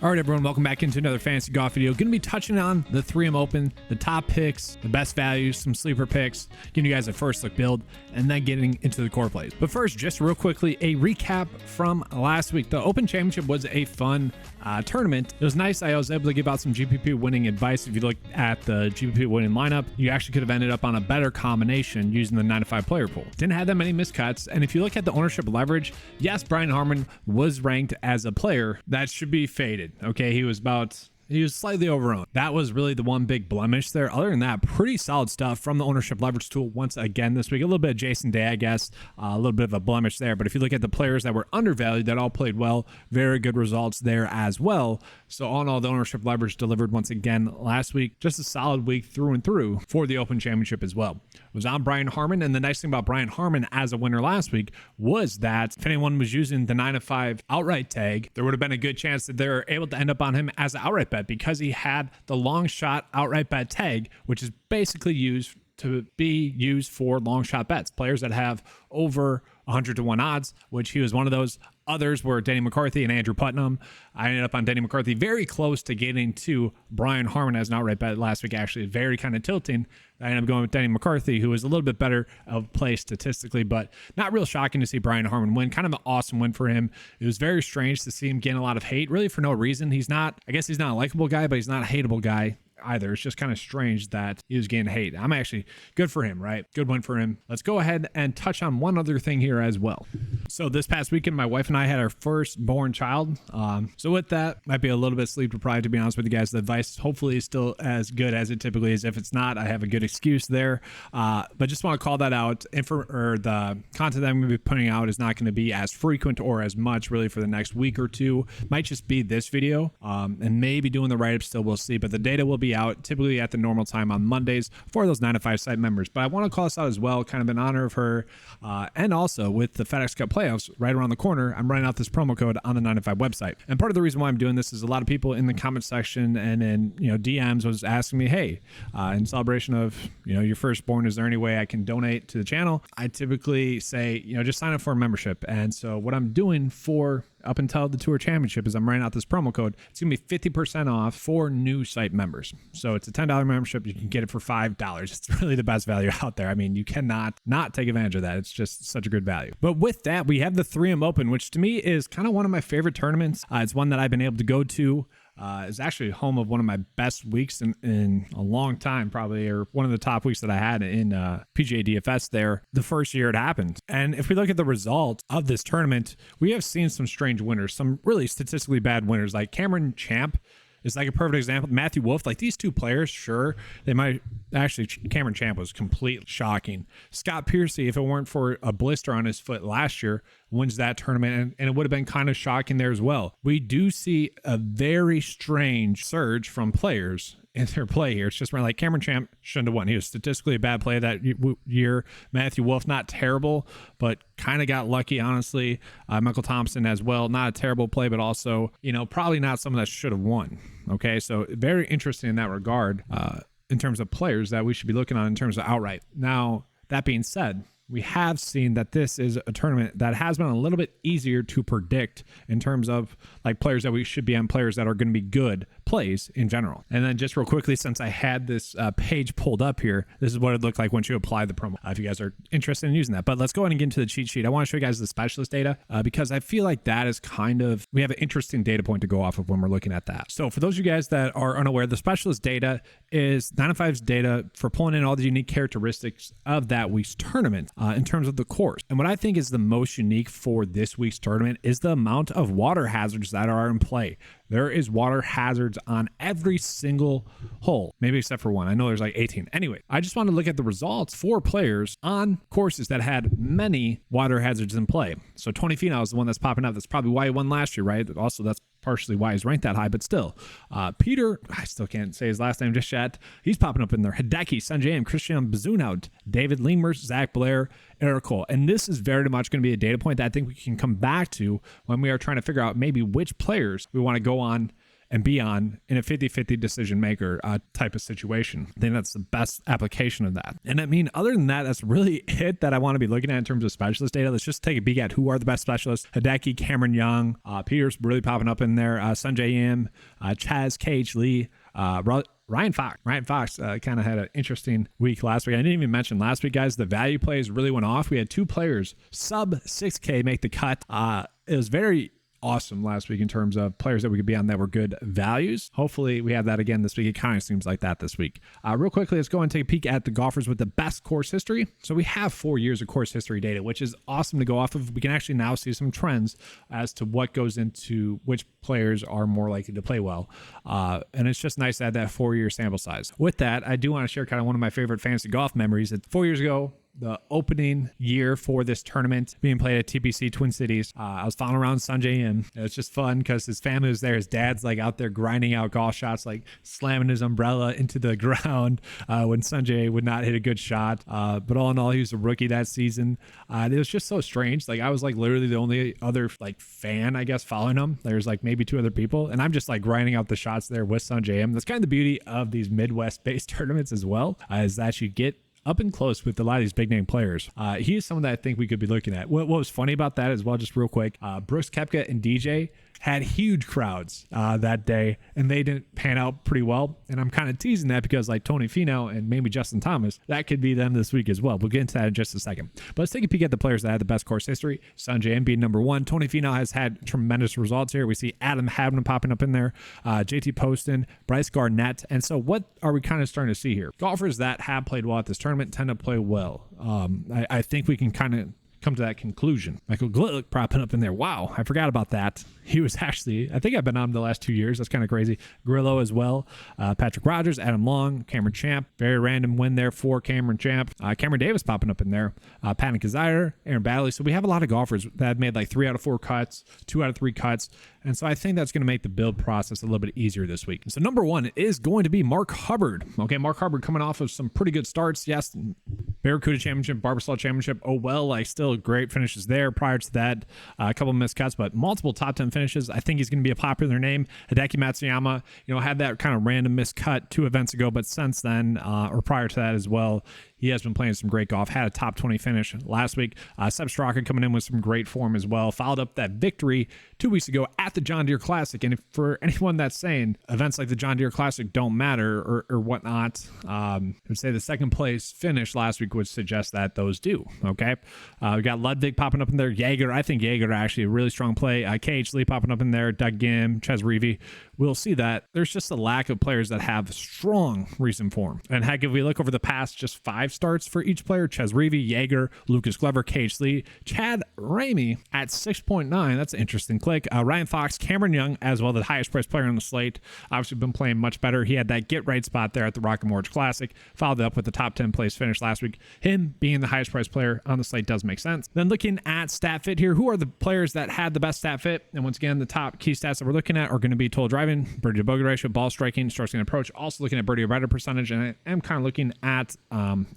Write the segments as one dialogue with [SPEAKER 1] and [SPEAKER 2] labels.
[SPEAKER 1] All right, everyone, welcome back into another fantasy golf video. Going to be touching on the 3M Open, the top picks, the best values, some sleeper picks, giving you guys a first look build, and then getting into the core plays. But first, just real quickly, a recap from last week. The Open Championship was a fun tournament. It was nice. I was able to give out some GPP winning advice. If you look at the GPP winning lineup, you actually could have ended up on a better combination using the 9-to-5 player pool. Didn't have that many miscuts. And if you look at the ownership leverage, yes, Brian Harman was ranked as a player that should be faded. Okay, he was slightly overowned. That was really the one big blemish there. Other than that, pretty solid stuff from the ownership leverage tool once again this week. A little bit of Jason Day, I guess, a little bit of a blemish there. But if you look at the players that were undervalued, that all played well, very good results there as well. So all in all, the ownership leverage delivered once again last week. Just a solid week through and through for the Open Championship as well. It was on Brian Harman, and the nice thing about Brian Harman as a winner last week was that if anyone was using the 9-to-5 outright tag, there would have been a good chance that they're able to end up on him as an outright bet because he had the long shot outright bet tag, which is basically used for long shot bets. Players that have over 100-to-1 odds, which he was one of those. Others were Denny McCarthy and Andrew Putnam. I ended up on Denny McCarthy, very close to getting to Brian Harman as an outright bet last week, actually very kind of tilting. I ended up going with Denny McCarthy, who was a little bit better of play statistically, but not real shocking to see Brian Harman win. Kind of an awesome win for him. It was very strange to see him gain a lot of hate, really for no reason. He's not a likable guy, but he's not a hateable guy either. It's just kind of strange that he was getting hate. I'm actually good for him, right? Good win for him. Let's go ahead and touch on one other thing here as well. So this past weekend, my wife and I had our firstborn child. So with that, might be a little bit sleep deprived, to be honest with you guys. The advice hopefully is still as good as it typically is. If it's not, I have a good excuse there. But just want to call that out. The content that I'm going to be putting out is not going to be as frequent or as much really for the next week or two. Might just be this video and maybe doing the write-up still, we'll see. But the data will be out typically at the normal time on Mondays for those 9-to-5 site members. But I want to call this out as well, kind of in honor of her. And also with the FedEx Cup playoffs right around the corner, I'm running out this promo code on the 9-to-5 website. And part of the reason why I'm doing this is a lot of people in the comment section and in DMs was asking me, hey, in celebration of your firstborn, is there any way I can donate to the channel? I typically say, just sign up for a membership. And so what I'm doing for up until the Tour Championship is I'm writing out this promo code. It's going to be 50% off for new site members. So it's a $10 membership. You can get it for $5. It's really the best value out there. I mean, you cannot not take advantage of that. It's just such a good value. But with that, we have the 3M Open, which to me is kind of one of my favorite tournaments. It's one that I've been able to go to. It's actually home of one of my best weeks in a long time, probably, or one of the top weeks that I had in PGA DFS there the first year it happened. And if we look at the results of this tournament, we have seen some strange winners, some really statistically bad winners, like Cameron Champ is like a perfect example. Matthew Wolff, like these two players, sure, they might actually. Cameron Champ was completely shocking. Scott Piercy, if it weren't for a blister on his foot last year, wins that tournament, and it would have been kind of shocking there as well. We do see a very strange surge from players in their play here. It's just like Cameron Champ shouldn't have won. He was statistically a bad play that year. Matthew Wolff, not terrible, but kind of got lucky, honestly. Michael Thompson as well, not a terrible play, but also, probably not someone that should have won. Okay, so very interesting in that regard in terms of players that we should be looking on in terms of outright. Now, that being said, we have seen that this is a tournament that has been a little bit easier to predict in terms of like players that we should be on, players that are going to be good plays in general. And then just real quickly, since I had this page pulled up here, this is what it looked like once you apply the promo, if you guys are interested in using that. But let's go ahead and get into the cheat sheet. I want to show you guys the specialist data because I feel like that is we have an interesting data point to go off of when we're looking at that. So for those of you guys that are unaware, the specialist data is 9-to-5's data for pulling in all the unique characteristics of that week's tournament in terms of the course. And what I think is the most unique for this week's tournament is the amount of water hazards that are in play. There is water hazards on every single hole, maybe except for one. I know there's like 18. Anyway, I just want to look at the results for players on courses that had many water hazards in play. So 20 Finau is the one that's popping up. That's probably why he won last year, right? Also, that's partially why he's ranked that high, but still. Peter, I still can't say his last name just yet. He's popping up in there. Hideki, Sanjay, Christian Bezunout, David Leemers, Zach Blair, Eric Cole. And this is very much going to be a data point that I think we can come back to when we are trying to figure out maybe which players we want to go on and beyond in a 50-50 decision maker type of situation. I think that's the best application of that. And I mean, other than that, that's really it that I want to be looking at in terms of specialist data. Let's just take a peek at who are the best specialists. Hideki, Cameron Young, Peter's really popping up in there. Sanjay Im, Chaz, KH Lee, Ryan Fox. Ryan Fox kind of had an interesting week last week. I didn't even mention last week, guys, the value plays really went off. We had 2 players sub 6K make the cut. It was very awesome last week in terms of players that we could be on that were good values. Hopefully we have that again this week. It kind of seems like that this week. Real quickly, let's go and take a peek at the golfers with the best course history. So we have 4 years of course history data, which is awesome to go off of. We can actually now see some trends as to what goes into which players are more likely to play well. And it's just nice to add that 4-year sample size. With that, I do want to share kind of one of my favorite fantasy golf memories. 4 years ago, the opening year for this tournament being played at TPC Twin Cities. I was following around Sanjay, and it was just fun because his family was there. His dad's like out there grinding out golf shots, like slamming his umbrella into the ground when Sanjay would not hit a good shot. But all in all, he was a rookie that season. It was just so strange. Like I was like literally the only other like fan, I guess, following him. There's like maybe 2 other people, and I'm just like grinding out the shots there with Sanjay. And that's kind of the beauty of these Midwest-based tournaments as well, is that you get up and close with a lot of these big name players. He is someone that I think we could be looking at. What was funny about that as well, just real quick, Brooks Koepka and DJ had huge crowds that day, and they didn't pan out pretty well. And I'm kind of teasing that because like Tony Finau and maybe Justin Thomas, that could be them this week as well. We'll get into that in just a second. But let's take a peek at the players that had the best course history. Sanjay M being number 1. Tony Finau has had tremendous results here. We see Adam Hadwin popping up in there, JT Poston, Bryce Garnett. And so what are we kind of starting to see here? Golfers that have played well at this tournament tend to play well. I think we can kind of come to that conclusion. Michael Glick propping up in there. Wow, I forgot about that. He was actually, I think I've been on him the last 2 years. That's kind of crazy. Grillo as well. Patrick Rogers, Adam Long, Cameron Champ. Very random win there for Cameron Champ. Cameron Davis popping up in there. Patrick Kazire, Aaron Baddeley. So we have a lot of golfers that have made like 3 out of 4 cuts, 2 out of 3 cuts. And so I think that's going to make the build process a little bit easier this week. So number 1 is going to be Mark Hubbard. Okay, Mark Hubbard coming off of some pretty good starts. Yes, Barracuda Championship, Barbasol Championship. Oh, well, like still great finishes there. Prior to that, a couple of missed cuts, but multiple top 10 finishes. I think he's going to be a popular name. Hideki Matsuyama, had that kind of random missed cut 2 events ago, but since then, or prior to that as well, he has been playing some great golf. Had a top 20 finish last week. Seb Straka coming in with some great form as well. Followed up that victory 2 weeks ago at the John Deere Classic. And if for anyone that's saying events like the John Deere Classic don't matter or whatnot, I would say the second place finish last week would suggest that those do. Okay. We got Ludwig popping up in there. Jaeger. I think Jaeger actually a really strong play. KH Lee popping up in there. Doug Gim, Ches Reavie. We'll see that there's just a lack of players that have strong recent form. And heck, if we look over the past just 5 starts for each player, Ches Reavie, Jaeger, Lucas Glover, KH Lee, Chad Ramey at 6.9. That's an interesting click. Ryan Fox, Cameron Young, as well, the highest priced player on the slate. Obviously been playing much better. He had that get right spot there at the Rocket Mortgage Classic. Followed up with the top 10 place finish last week. Him being the highest priced player on the slate does make sense. Then looking at stat fit here, who are the players that had the best stat fit? And once again, the top key stats that we're looking at are going to be total driving, birdie to bogey ratio, ball striking, strokes and approach. Also looking at birdie to rider percentage, and I am kind of looking at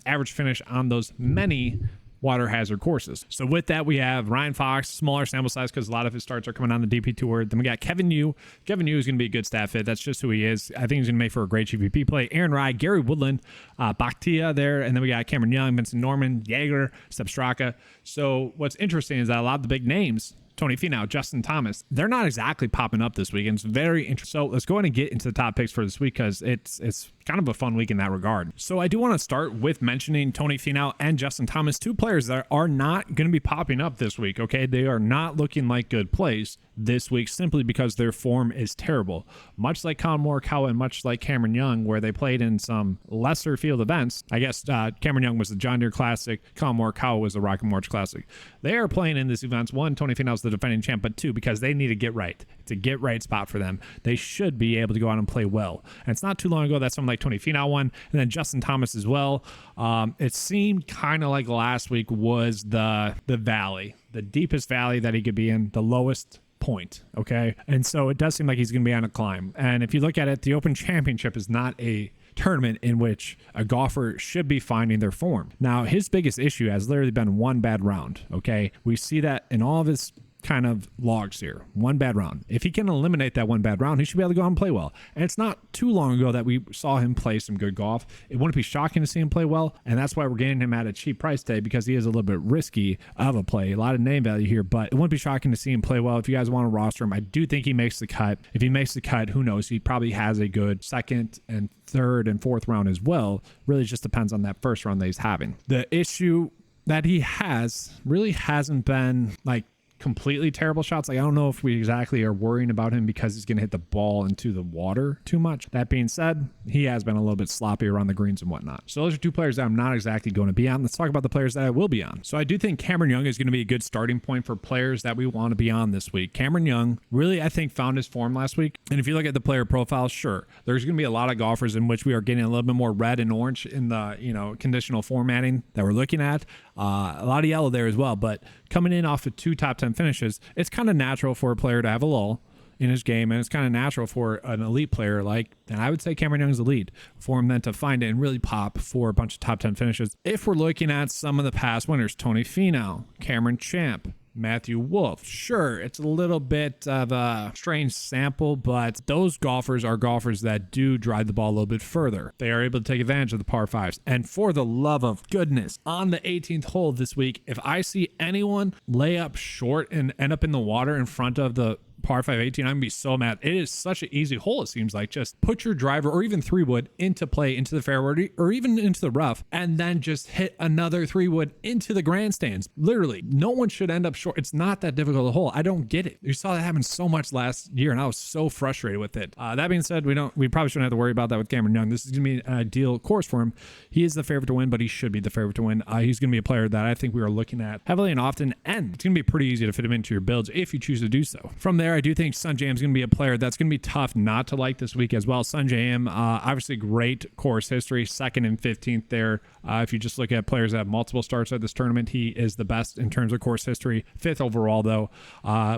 [SPEAKER 1] average finish on those many water hazard courses. So with that, we have Ryan Fox, smaller sample size because a lot of his starts are coming on the DP Tour. Then we got Kevin Yu. Kevin Yu is going to be a good stat fit. That's just who he is. I think he's going to make for a great GPP play. Aaron Rai, Gary Woodland, Bakhtia there, and then we got Cameron Young, Vincent Norman, Jaeger, Seb Straka. So what's interesting is that a lot of the big names, Tony Finau, Justin Thomas, they're not exactly popping up this week, and it's very interesting. So let's go ahead and get into the top picks for this week because it's kind of a fun week in that regard. So I do want to start with mentioning Tony Finau and Justin Thomas, 2 players that are not going to be popping up this week, okay? They are not looking like good plays this week simply because their form is terrible. Much like Colin Morikawa and much like Cameron Young, where they played in some lesser field events. I guess Cameron Young was the John Deere Classic. Colin Morikawa was the Rocket Mortgage Classic. They are playing in these events. 1, Tony Finau's the defending champ, but 2, because they need to get right. It's a get right spot for them. They should be able to go out and play well. And it's not too long ago that someone like Tony Finau won, and then Justin Thomas as well. It seemed kind of like last week was the valley, the deepest valley that he could be in, the lowest point. Okay. And so it does seem like he's going to be on a climb. And if you look at it, the Open Championship is not a tournament in which a golfer should be finding their form. Now, his biggest issue has literally been one bad round. Okay. We see that in all of his kind of logs here. One bad round. If he can eliminate that one bad round, he should be able to go out and play well. And it's not too long ago that we saw him play some good golf. It wouldn't be shocking to see him play well, and that's why we're getting him at a cheap price tag, because he is a little bit risky of a play. A lot of name value here, but it wouldn't be shocking to see him play well. If you guys want to roster him, I do think he makes the cut. If he makes the cut, who knows? He probably has a good second and third and fourth round as well. Really just depends on that first round that he's having. The issue that he has really hasn't been like completely terrible shots. Like, I don't know if we exactly are worrying about him because he's going to hit the ball into the water too much. That being said, he has been a little bit sloppy around the greens and whatnot. So those are two players that I'm not exactly going to be on. Let's talk about the players that I will be on. So I do think Cameron Young is going to be a good starting point for players that we want to be on this week. Cameron Young really, I think, found his form last week. And if you look at the player profile, sure, there's going to be a lot of golfers in which we are getting a little bit more red and orange in the, conditional formatting that we're looking at. A lot of yellow there as well, but coming in off of 2 top 10 finishes, it's kind of natural for a player to have a lull in his game, and it's kind of natural for an elite player and I would say Cameron Young's elite, for him then to find it and really pop for a bunch of top 10 finishes. If we're looking at some of the past winners, Tony Finau, Cameron Champ, Matthew Wolff. Sure, it's a little bit of a strange sample, but those golfers are golfers that do drive the ball a little bit further. They are able to take advantage of the par 5s. And for the love of goodness, on the 18th hole this week, if I see anyone lay up short and end up in the water in front of the par 5 18, I'm gonna be so mad. It is such an easy hole, it seems like. Just put your driver or even 3-wood into play, into the fairway, or even into the rough, and then just hit another 3-wood into the grandstands. Literally, no one should end up short. It's not that difficult a hole. I don't get it. You saw that happen so much last year, and I was so frustrated with it. That being said, we probably shouldn't have to worry about that with Cameron Young. This is gonna be an ideal course for him. He is the favorite to win, but he should be the favorite to win. He's gonna be a player that I think we are looking at heavily and often, and it's gonna be pretty easy to fit him into your builds if you choose to do so. From there, I do think Sungjae is going to be a player that's going to be tough not to like this week as well. Sungjae, obviously great course history, 2nd and 15th there. If you just look at players that have multiple starts at this tournament, he is the best in terms of course history. 5th overall, though.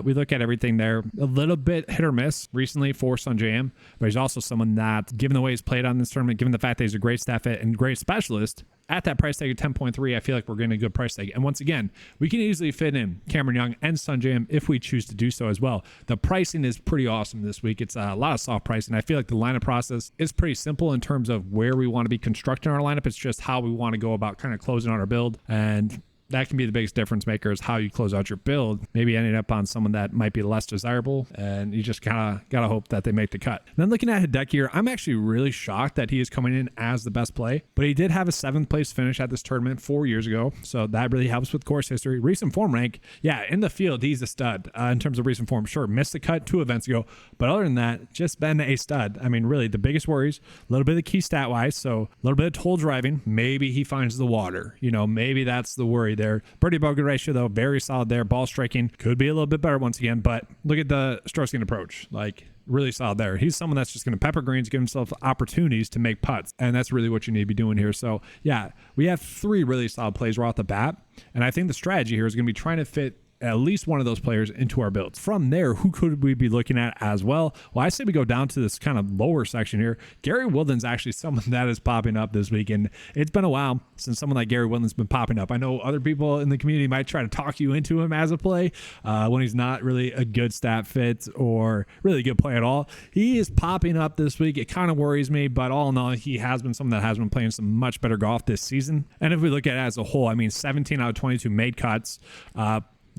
[SPEAKER 1] We look at everything there, a little bit hit or miss recently for Sungjae, but he's also someone that, given the way he's played on this tournament, given the fact that he's a great staff fit and great specialist, at that price tag of 10.3, I feel like we're getting a good price tag. And once again, we can easily fit in Cameron Young and Sungjae if we choose to do so as well. The pricing is pretty awesome this week. It's a lot of soft pricing. I feel like the lineup process is pretty simple in terms of where we want to be constructing our lineup. It's just how we want to go about kind of closing out our build, and that can be the biggest difference maker, is how you close out your build. Maybe ending up on someone that might be less desirable, and you just kind of got to hope that they make the cut. And then looking at Hideki here, I'm actually really shocked that he is coming in as the best play, but he did have a 7th place finish at this tournament 4 years ago, so that really helps with course history. Recent form rank, yeah, in the field, he's a stud in terms of recent form. Sure, missed the cut 2 events ago, but other than that, just been a stud. I mean, really, the biggest worries, a little bit of the key stat-wise, so a little bit of toll driving. Maybe he finds the water. Maybe that's the worry there. Birdie bogey ratio, though, very solid there. Ball striking could be a little bit better once again, but look at the stroke gain approach. Like, really solid there. He's someone that's just going to pepper greens, give himself opportunities to make putts, and that's really what you need to be doing here. So, yeah, we have 3 really solid plays right off the bat, and I think the strategy here is going to be trying to fit at least one of those players into our builds. From there, who could we be looking at as well? Well, I say we go down to this kind of lower section here. Gary Woodland's actually someone that is popping up this week, and it's been a while since someone like Gary Woodland's been popping up. I know other people in the community might try to talk you into him as a play when he's not really a good stat fit or really a good play at all. He is popping up this week. It kind of worries me, but all in all, he has been someone that has been playing some much better golf this season. And if we look at it as a whole, I mean, 17 out of 22 made cuts,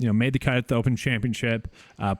[SPEAKER 1] made the cut at the Open Championship,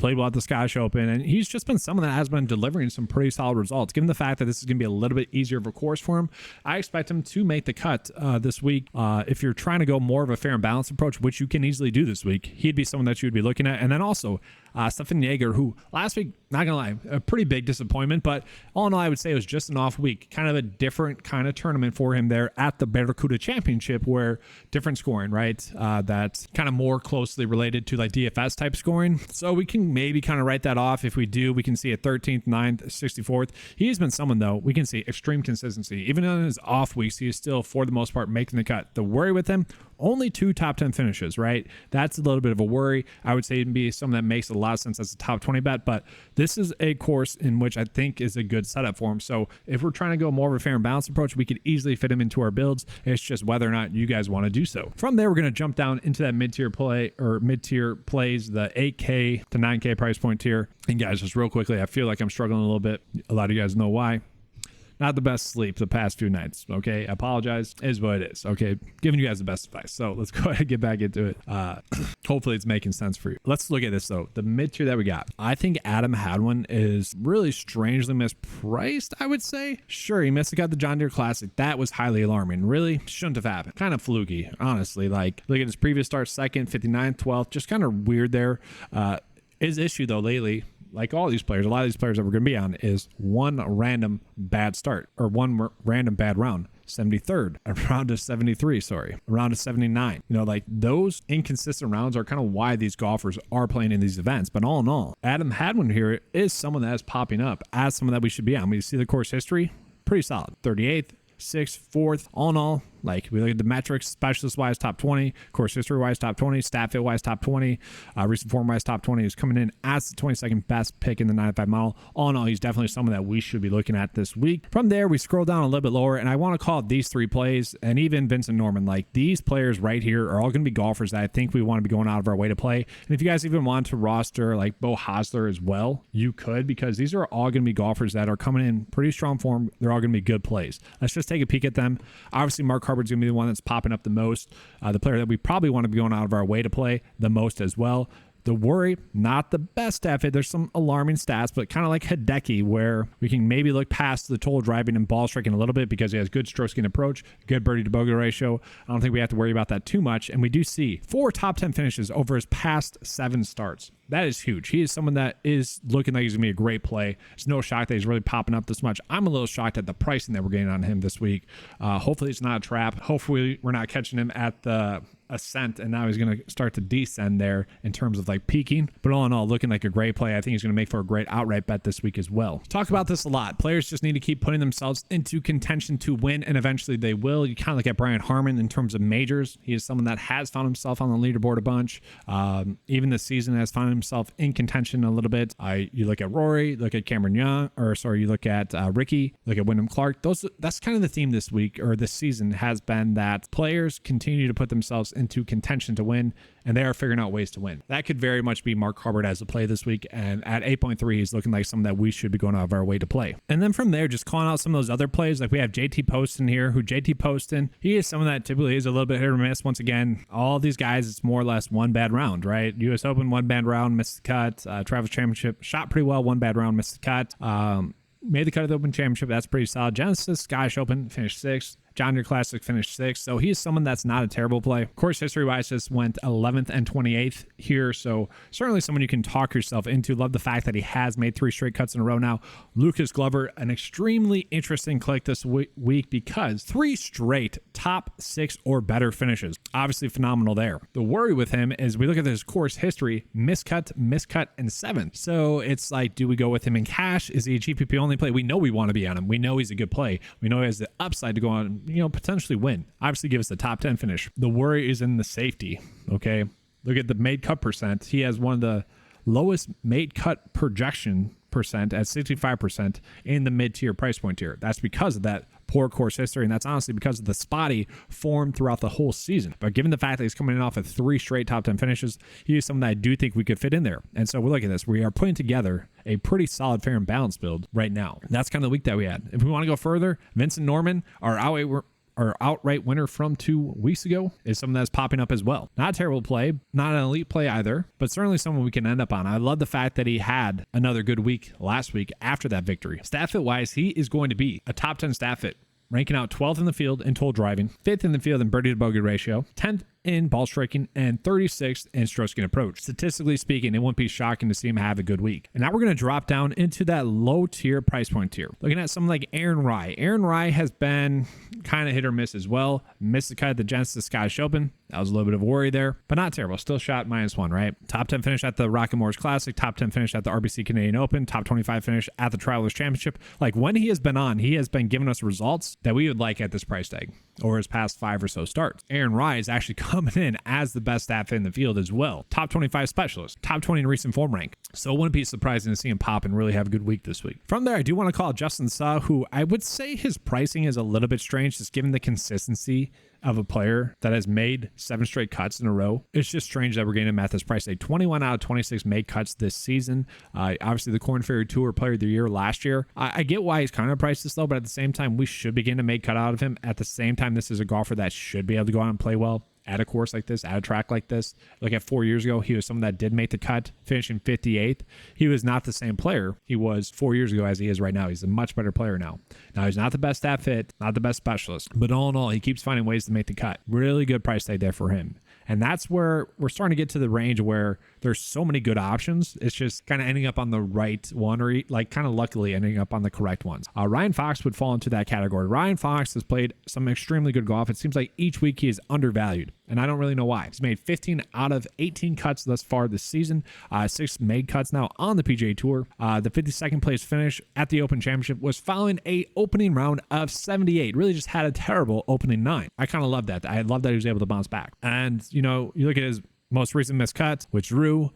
[SPEAKER 1] played well at the Scottish Open, and he's just been someone that has been delivering some pretty solid results. Given the fact that this is going to be a little bit easier of a course for him, I expect him to make the cut this week. If you're trying to go more of a fair and balanced approach, which you can easily do this week, he'd be someone that you would be looking at. And then also, Stefan Jaeger, who last week, not gonna lie, a pretty big disappointment, but all in all, I would say it was just an off week, kind of a different kind of tournament for him there at the Barracuda Championship, where different scoring, right? That's kind of more closely related to like DFS type scoring. So we can maybe kind of write that off. If we do, we can see a 13th, 9th, 64th. He's been someone, though, we can see extreme consistency. Even on his off weeks, he is still, for the most part, making the cut. The worry with him, only 2 top 10 finishes, right? That's a little bit of a worry. I would say it'd be something that makes a lot of sense as a top 20 bet, but this is a course in which I think is a good setup for him. So if we're trying to go more of a fair and balanced approach, we could easily fit him into our builds. It's just whether or not you guys want to do so. From there, we're going to jump down into that mid-tier play or mid-tier plays, the 8K to 9K price point tier. And guys, just real quickly, I feel like I'm struggling a little bit. A lot of you guys know why. Not the best sleep the past few nights. Okay, I apologize. It is what it is. Okay, giving you guys the best advice. So let's go ahead and get back into it. Hopefully it's making sense for you. Let's look at this though. The mid tier that we got. I think Adam Hadwin is really strangely mispriced, I would say. Sure, he missed the John Deere Classic. That was highly alarming. Really shouldn't have happened. Kind of fluky, honestly. Like, look at his previous start, 2nd, 59th, 12th. Just kind of weird there. His issue though lately, like all these players, a lot of these players that we're going to be on, is one random bad start or one random bad round. 73rd, a round of 73, a round of 79. You know, like those inconsistent rounds are kind of why these golfers are playing in these events. But all in all, Adam Hadwin here is someone that is popping up as someone that we should be on. We see the course history, pretty solid. 38th, 6th, 4th, all in all. Like, we look at the metrics, specialist wise top 20, course history wise top 20, stat fit wise top 20, recent form wise top 20. He's coming in as the 22nd best pick in the 95 model. All in all, he's definitely someone that we should be looking at this week. From there, we scroll down a little bit lower, and I want to call it these 3 plays, and even Vincent Norman. Like, these players right here are all going to be golfers that I think we want to be going out of our way to play. And if you guys even want to roster like Bo Hosler as well, you could, because these are all going to be golfers that are coming in pretty strong form. They're all going to be good plays. Let's just take a peek at them. Obviously, Mark Hubbard's going to be the one that's popping up the most, the player that we probably want to be going out of our way to play the most as well. The worry, not the best stat fit. There's some alarming stats, but kind of like Hideki, where we can maybe look past the total driving and ball striking a little bit because he has good stroke gain approach, good birdie to bogey ratio. I don't think we have to worry about that too much. And we do see 4 top 10 finishes over his past 7 starts. That is huge. He is someone that is looking like he's going to be a great play. It's no shock that he's really popping up this much. I'm a little shocked at the pricing that we're getting on him this week. Hopefully it's not a trap. Hopefully we're not catching him at the ascent and now he's going to start to descend there in terms of like peaking. But all in all, looking like a great play. I think he's going to make for a great outright bet this week as well. Talk about this a lot. Players just need to keep putting themselves into contention to win, and eventually they will. You kind of look at Brian Harman in terms of majors. He is someone that has found himself on the leaderboard a bunch. Even this season has found himself in contention a little bit. You look at Rory, look at Cameron Young, you look at Ricky, look at Wyndham Clark. That's kind of the theme this week or this season has been that players continue to put themselves into contention to win, and they are figuring out ways to win. That could very much be Mark Hubbard as a play this week, and at 8.3, he's looking like someone that we should be going out of our way to play. And then from there, just calling out some of those other plays, like we have JT Poston here, he is someone that typically is a little bit hit or miss. Once again, all these guys, it's more or less one bad round, right? US Open, one bad round, missed the cut. Travelers Championship, shot pretty well, one bad round, missed the cut. Made the cut of the Open Championship, that's pretty solid. Genesis, Scottish Open, finished 6th. John Deere Classic finished 6th, so he's someone that's not a terrible play. Course history-wise, just went 11th and 28th here, so certainly someone you can talk yourself into. Love the fact that he has made 3 straight cuts in a row now. Lucas Glover, an extremely interesting click this week because 3 straight top 6 or better finishes. Obviously phenomenal there. The worry with him is we look at his course history, miscut, and 7th. So it's like, do we go with him in cash? Is he a GPP only play? We know we want to be on him. We know he's a good play. We know he has the upside to go on, potentially win. Obviously give us the top 10 finish. The worry is in the safety. Okay. Look at the made cut percent. He has one of the lowest made cut projection percent at 65% in the mid-tier price point tier. That's because of that poor course history, and that's honestly because of the spotty form throughout the whole season. But given the fact that he's coming in off of 3 straight top 10 finishes, he is someone that I do think we could fit in there. And so we look at this. We are putting together a pretty solid fair and balanced build right now. That's kind of the week that we had. If we want to go further, Vincent Norman, our outright winner from 2 weeks ago, is someone that's popping up as well. Not a terrible play, not an elite play either, but certainly someone we can end up on. I love the fact that he had another good week last week after that victory. Stat fit wise, he is going to be a top 10 stat fit, ranking out 12th in the field in total driving, 5th in the field in birdie to bogey ratio, 10th in ball striking, and 36th in stroke gain approach. Statistically speaking, it wouldn't be shocking to see him have a good week. And now we're going to drop down into that low tier price point tier. Looking at someone like Aaron Rai. Aaron Rai has been kind of hit or miss as well. Missed the cut at the Genesis Scottish Open. That was a little bit of a worry there, but not terrible. Still shot -1, right? Top 10 finish at the Rocket Morris Classic, top 10 finish at the RBC Canadian Open, top 25 finish at the Travelers Championship. Like when he has been on, he has been giving us results that we would like at this price tag. over his past 5 or so starts. Aaron Rye is actually coming in as the best stat fit in the field as well. Top 25 specialist, top 20 in recent form rank. So it wouldn't be surprising to see him pop and really have a good week this week. From there, I do want to call Justin Suh, who I would say his pricing is a little bit strange, just given the consistency of a player that has made 7 straight cuts in a row. It's just strange that we're getting him at this price tag. 21 out of 26 made cuts this season. Obviously, the Corn Ferry Tour Player of the Year last year. I get why he's kind of priced this low, but at the same time, we should begin to make cut out of him. At the same time, this is a golfer that should be able to go out and play well at a course like this, at a track like this. Look at 4 years ago, he was someone that did make the cut, finishing 58th. He was not the same player he was 4 years ago as he is right now. He's a much better player now. Now, he's not the best stat fit, not the best specialist, but all in all, he keeps finding ways to make the cut. Really good price tag there for him. And that's where we're starting to get to the range where there's so many good options. It's just kind of ending up on the right one, or like kind of luckily ending up on the correct ones. Ryan Fox would fall into that category. Ryan Fox has played some extremely good golf. It seems like each week he is undervalued, and I don't really know why. He's made 15 out of 18 cuts thus far this season, 6 made cuts now on the PGA Tour. The 52nd place finish at the Open Championship was following a opening round of 78. Really just had a terrible opening 9. I kind of love that. I love that he was able to bounce back. And, you know, you look at his most recent missed cut, which Drew,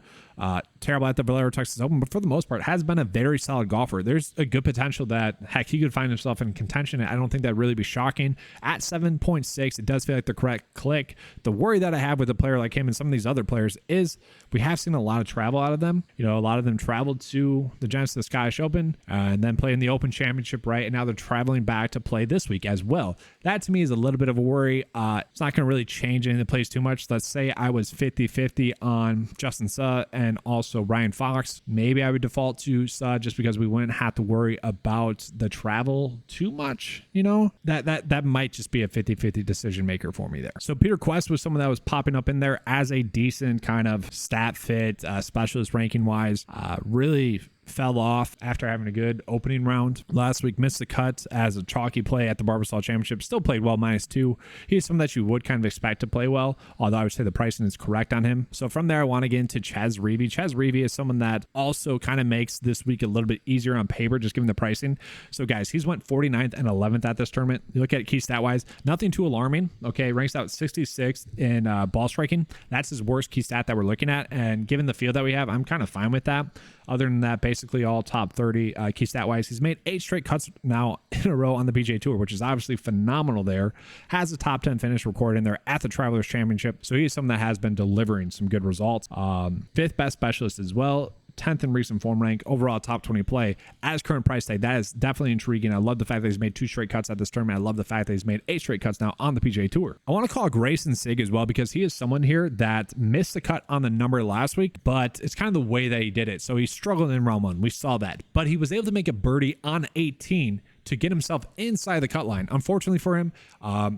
[SPEAKER 1] terrible at the Valero Texas Open, but for the most part has been a very solid golfer. There's a good potential that, heck, he could find himself in contention. I don't think that'd really be shocking. At 7.6, it does feel like the correct click. The worry that I have with a player like him and some of these other players is we have seen a lot of travel out of them. You know, a lot of them traveled to the Genesis of the Scottish Open and then play in the Open Championship, right? And now they're traveling back to play this week as well. That to me is a little bit of a worry. It's not going to really change any of the plays too much. Let's say I was 50-50 on Justin Suh and also Ryan Fox. Maybe I would default to Suh just because we wouldn't have to worry about the travel too much. You know, that might just be a 50-50 decision maker for me there. So Peter Quest was someone that was popping up in there as a decent kind of stat fit specialist ranking wise. Really fell off after having a good opening round last week. Missed the cut as a chalky play at the Barbasol Championship. Still played well, -2. He's someone that you would kind of expect to play well, although I would say the pricing is correct on him. So from there, I want to get into Chez Reavie. Chez Reavie is someone that also kind of makes this week a little bit easier on paper, just given the pricing. So guys, he's went 49th and 11th at this tournament. You look at key stat wise, nothing too alarming. Okay, ranks out 66th in ball striking. That's his worst key stat that we're looking at, and given the field that we have, I'm kind of fine with that. Other than that, basically all top 30 key stat wise. He's made 8 straight cuts now in a row on the PGA Tour, which is obviously phenomenal there. Has a top 10 finish recorded in there at the Travelers Championship. So he's someone that has been delivering some good results. 5th best specialist as well. 10th in recent form rank, overall top 20 play as current price tag. That is definitely intriguing. I love the fact that he's made 2 straight cuts at this tournament. I love the fact that he's made 8 straight cuts now on the PGA Tour. I want to call Grayson Sigg as well because he is someone here that missed the cut on the number last week, but it's kind of the way that he did it. So he struggled in round 1. We saw that, but he was able to make a birdie on 18 to get himself inside the cut line. Unfortunately for him,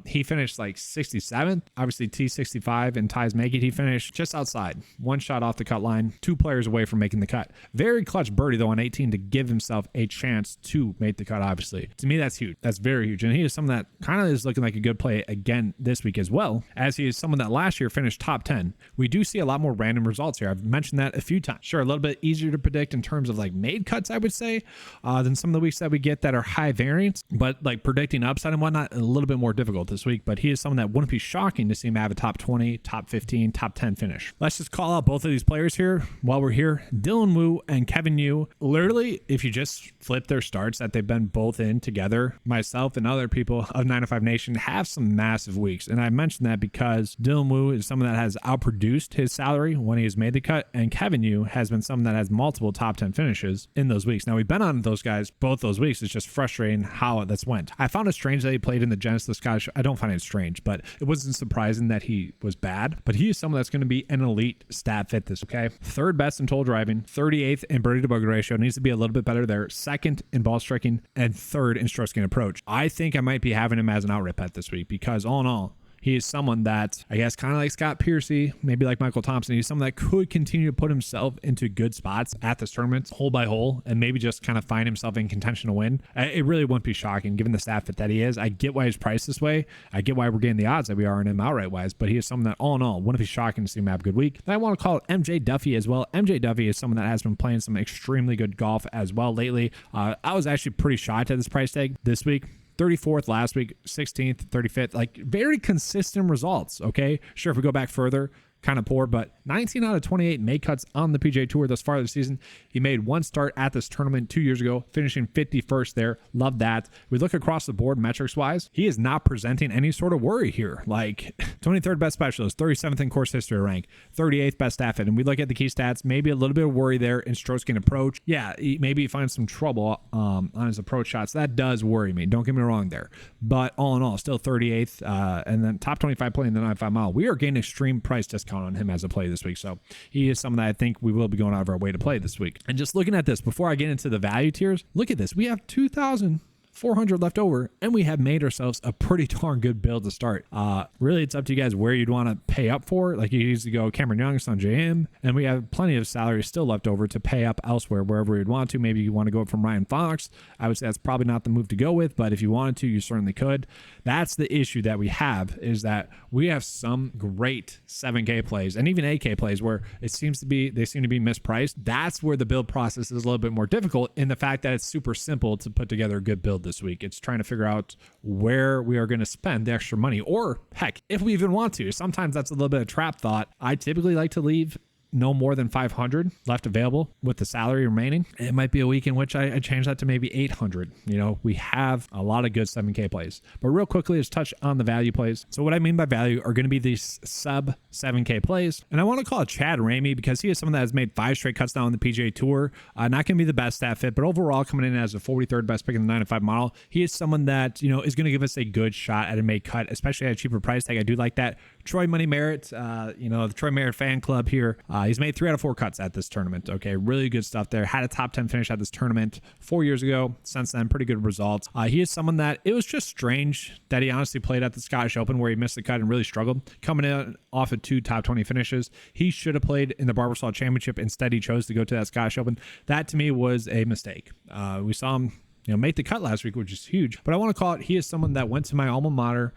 [SPEAKER 1] he finished like 67th. Obviously T65 and ties make it. He finished just outside, 1 shot off the cut line, 2 players away from making the cut. Very clutch birdie though on 18 to give himself a chance to make the cut. Obviously, to me that's huge. That's very huge, and he is someone that kind of is looking like a good play again this week as well, as he is someone that last year finished top 10. We do see a lot more random results here. I've mentioned that a few times. Sure, a little bit easier to predict in terms of like made cuts, I would say, than some of the weeks that we get that are high variance, but like predicting upside and whatnot, a little bit more difficult this week. But he is someone that wouldn't be shocking to see him have a top 20, top 15, top 10 finish. Let's just call out both of these players here while we're here. Dylan Wu and Kevin Yu. Literally, if you just flip their starts that they've been both in together, myself and other people of 9 to 5 Nation have some massive weeks. And I mentioned that because Dylan Wu is someone that has outproduced his salary when he has made the cut, and Kevin Yu has been someone that has multiple top 10 finishes in those weeks. Now, we've been on those guys both those weeks. It's just frustrating how that's went. I found it strange that he played in the Genesis of the Scottish. I don't find it strange, but it wasn't surprising that he was bad. But he is someone that's going to be an elite stat fit this, okay? 3rd best in total driving, 38th in birdie to bogey ratio, needs to be a little bit better there. 2nd in ball striking, and 3rd in stroke gain approach. I think I might be having him as an outright bet this week because all in all, he is someone that, I guess, kind of like Scott Piercy, maybe like Michael Thompson. He's someone that could continue to put himself into good spots at this tournament, hole by hole, and maybe just kind of find himself in contention to win. It really wouldn't be shocking given the stat fit that he is. I get why he's priced this way. I get why we're getting the odds that we are in him outright wise, but he is someone that, all in all, wouldn't be shocking to see him have a good week. Then I want to call it MJ Duffy as well. MJ Duffy is someone that has been playing some extremely good golf as well lately. I was actually pretty shocked at this price tag this week. 34th last week, 16th, 35th, like very consistent results. Okay. Sure. If we go back further, kind of poor, but 19 out of 28 made cuts on the PGA Tour thus far this season. He made one start at this tournament 2 years ago, finishing 51st there. Love that. We look across the board metrics wise, he is not presenting any sort of worry here. Like 23rd best specialist, 37th in course history rank, 38th best staff fit. And we look at the key stats, maybe a little bit of worry there in strokes gained approach. Yeah, maybe he finds some trouble on his approach shots. That does worry me. Don't get me wrong there. But all in all, still 38th, and then top 25 play in the 95 mile. We are getting extreme price discount on him as a play this week. So he is someone that I think we will be going out of our way to play this week. And just looking at this, before I get into the value tiers, look at this. We have 2,400 left over, and we have made ourselves a pretty darn good build to start. Really, it's up to you guys where you'd want to pay up for. Like you usually go Cameron Young, Sungjae Im, and we have plenty of salary still left over to pay up elsewhere wherever you'd want to. Maybe you want to go up from Ryan Fox. I would say that's probably not the move to go with, but if you wanted to, you certainly could. That's the issue that we have, is that we have some great 7K plays and even 8K plays where they seem to be mispriced. That's where the build process is a little bit more difficult, in the fact that it's super simple to put together a good build this week. It's trying to figure out where we are going to spend the extra money, or heck, if we even want to. Sometimes that's a little bit of trap thought. I typically like to leave no more than 500 left available with the salary remaining. It might be a week in which I change that to maybe 800. You know, we have a lot of good 7K plays. But real quickly, let's touch on the value plays. So what I mean by value are going to be these sub 7K plays. And I want to call it Chad Ramey, because he is someone that has made 5 straight cuts now on the PGA Tour. Not going to be the best stat fit, but overall coming in as the 43rd best pick in the 95 model. He is someone that, you know, is going to give us a good shot at a made cut, especially at a cheaper price tag. I do like that. Troy Money Merritt, the Troy Merritt fan club here. He's made 3 out of 4 cuts at this tournament. Okay, really good stuff there. Had a top 10 finish at this tournament 4 years ago. Since then, pretty good results. He is someone that it was just strange that he honestly played at the Scottish Open where he missed the cut and really struggled. Coming in off of 2 top 20 finishes. He should have played in the Barbasol Championship. Instead, he chose to go to that Scottish Open. That to me was a mistake. We saw him make the cut last week, which is huge. But I want to call it, he is someone that went to my alma mater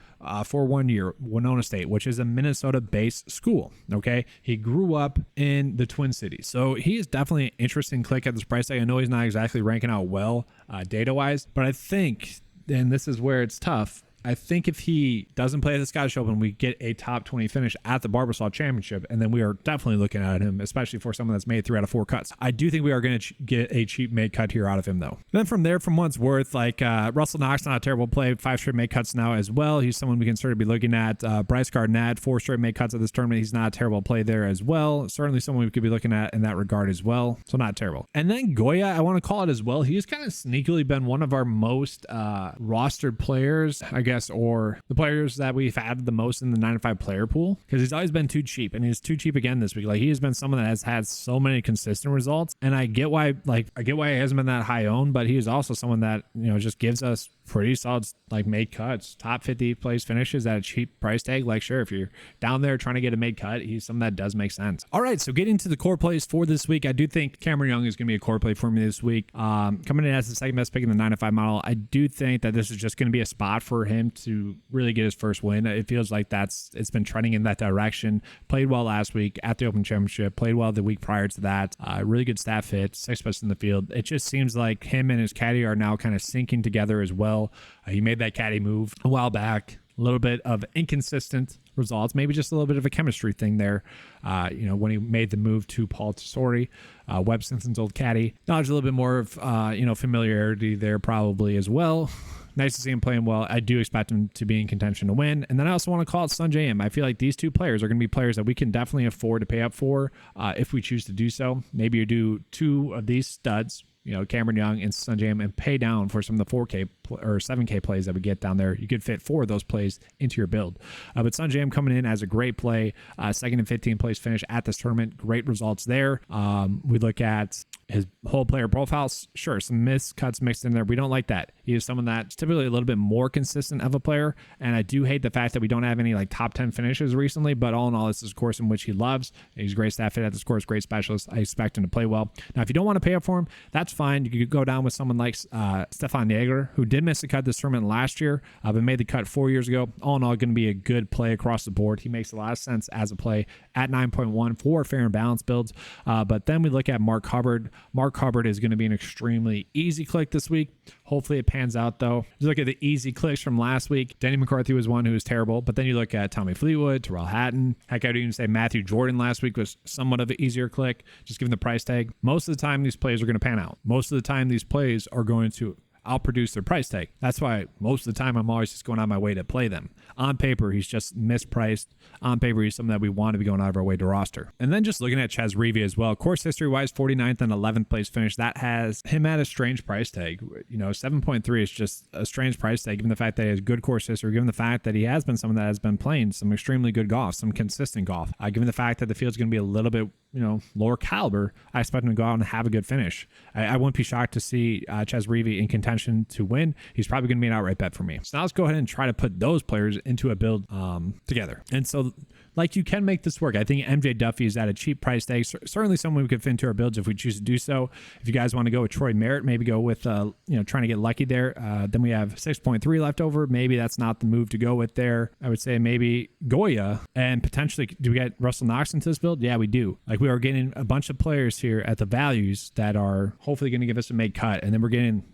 [SPEAKER 1] for 1 year, Winona State, which is a Minnesota-based school. Okay, he grew up in the Twin Cities, so he is definitely an interesting click at this price tag. I know he's not exactly ranking out well data-wise, but I think, and this is where it's tough, I think if he doesn't play at the Scottish Open, we get a top 20 finish at the Barbasol Championship, and then we are definitely looking at him, especially for someone that's made 3 out of 4 cuts. I do think we are going to get a cheap made cut here out of him, though. Then from there, from what it's worth, like Russell Knox, not a terrible play, 5 straight made cuts now as well. He's someone we can sort of be looking at. Bryce Gardner, 4 straight made cuts at this tournament. He's not a terrible play there as well. Certainly someone we could be looking at in that regard as well. So not terrible. And then Goya, I want to call it as well. He's kind of sneakily been one of our most rostered players, I guess, or the players that we've had the most in the 95 player pool, because he's always been too cheap, and he's too cheap again this week. Like, he has been someone that has had so many consistent results, and I get why he hasn't been that high owned, but he is also someone that, just gives us pretty solid made cuts, top 50 place finishes at a cheap price tag. Like, sure, if you're down there trying to get a made cut, he's something that does make sense. All right, so getting to the core plays for this week, I do think Cameron Young is going to be a core play for me this week. Coming in as the second best pick in the 9-5 model, I do think that this is just going to be a spot for him to really get his first win. It feels like it's been trending in that direction. Played well last week at the Open Championship, played well the week prior to that. Really good staff fit, 6th best in the field. It just seems like him and his caddy are now kind of syncing together as well. He made that caddy move a while back. A little bit of inconsistent results, maybe just a little bit of a chemistry thing there. When he made the move to Paul Tesori, Webb Simpson's old caddy. Now there's a little bit more of, familiarity there probably as well. Nice to see him playing well. I do expect him to be in contention to win. And then I also want to call it Sungjae Im. I feel like these 2 players are going to be players that we can definitely afford to pay up for if we choose to do so. Maybe you do 2 of these studs, Cameron Young and Sungjae Im, and pay down for some of the 4K or 7K plays that we get down there. You could fit 4 of those plays into your build. But Sungjae Im coming in as a great play, 2nd and 15th place finish at this tournament. Great results there. We look at his whole player profiles. Sure, some miscuts mixed in there. We don't like that. He is someone that's typically a little bit more consistent of a player, and I do hate the fact that we don't have any top 10 finishes recently, but all in all, this is a course in which he loves. He's a great staff fit at this course, great specialist. I expect him to play well. Now, if you don't want to pay up for him, that's fine. You could go down with someone like Stefan Jaeger, who did Did miss a cut this tournament last year, but made the cut 4 years ago. All in all, going to be a good play across the board. He makes a lot of sense as a play at 9.1 for fair and balanced builds. But then we look at Mark Hubbard. Mark Hubbard is going to be an extremely easy click this week. Hopefully it pans out though. You look at the easy clicks from last week. Denny McCarthy was one who was terrible, but then you look at Tommy Fleetwood, Terrell Hatton. Heck, I would even say Matthew Jordan last week was somewhat of an easier click, just given the price tag. Most of the time these plays are going to pan out. Most of the time these plays are going to outproduce their price tag. That's why most of the time I'm always just going out of my way to play them. On paper, he's just mispriced. On paper, he's something that we want to be going out of our way to roster. And then just looking at Chez Reavie as well. Course history-wise, 49th and 11th place finish. That has him at a strange price tag. 7.3 is just a strange price tag, given the fact that he has good course history, given the fact that he has been someone that has been playing some extremely good golf, some consistent golf. Given the fact that the field's going to be a little bit lower caliber, I expect him to go out and have a good finish. I wouldn't be shocked to see Chez Reavie in contention to win. He's probably going to be an outright bet for me. So now let's go ahead and try to put those players into a build together. And so you can make this work. I think MJ Duffy is at a cheap price tag. Certainly someone we could fit into our builds if we choose to do so. If you guys want to go with Troy Merritt, maybe go with trying to get lucky there. Then we have 6.3 left over. Maybe that's not the move to go with there. I would say maybe Goya, and potentially, do we get Russell Knox into this build? Yeah, we do. We are getting a bunch of players here at the values that are hopefully going to give us a make cut, and then we're getting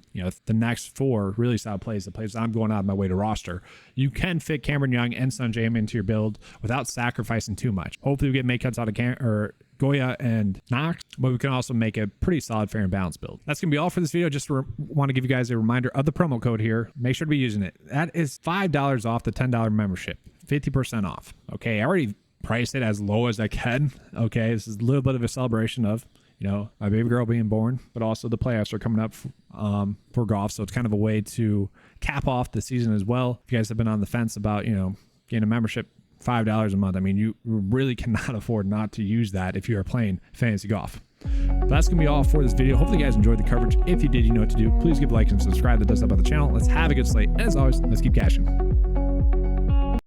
[SPEAKER 1] the next 4 really solid plays, the plays I'm going out of my way to roster. You can fit Cameron Young and Sungjae into your build without sacrificing too much. Hopefully we get make cuts out of Goya and Knox, but we can also make a pretty solid fair and balanced build. That's going to be all for this video. Just want to give you guys a reminder of the promo code here. Make sure to be using it. That is $5 off the $10 membership, 50% off. Okay, I already priced it as low as I can. Okay, this is a little bit of a celebration of my baby girl being born, but also the playoffs are coming up for golf. So it's kind of a way to cap off the season as well. If you guys have been on the fence about, getting a membership, $5 a month, I mean, you really cannot afford not to use that if you are playing fantasy golf. But that's going to be all for this video. Hopefully you guys enjoyed the coverage. If you did, you know what to do. Please give a like and subscribe. That does help out the channel. Let's have a good slate. And as always, let's keep cashing.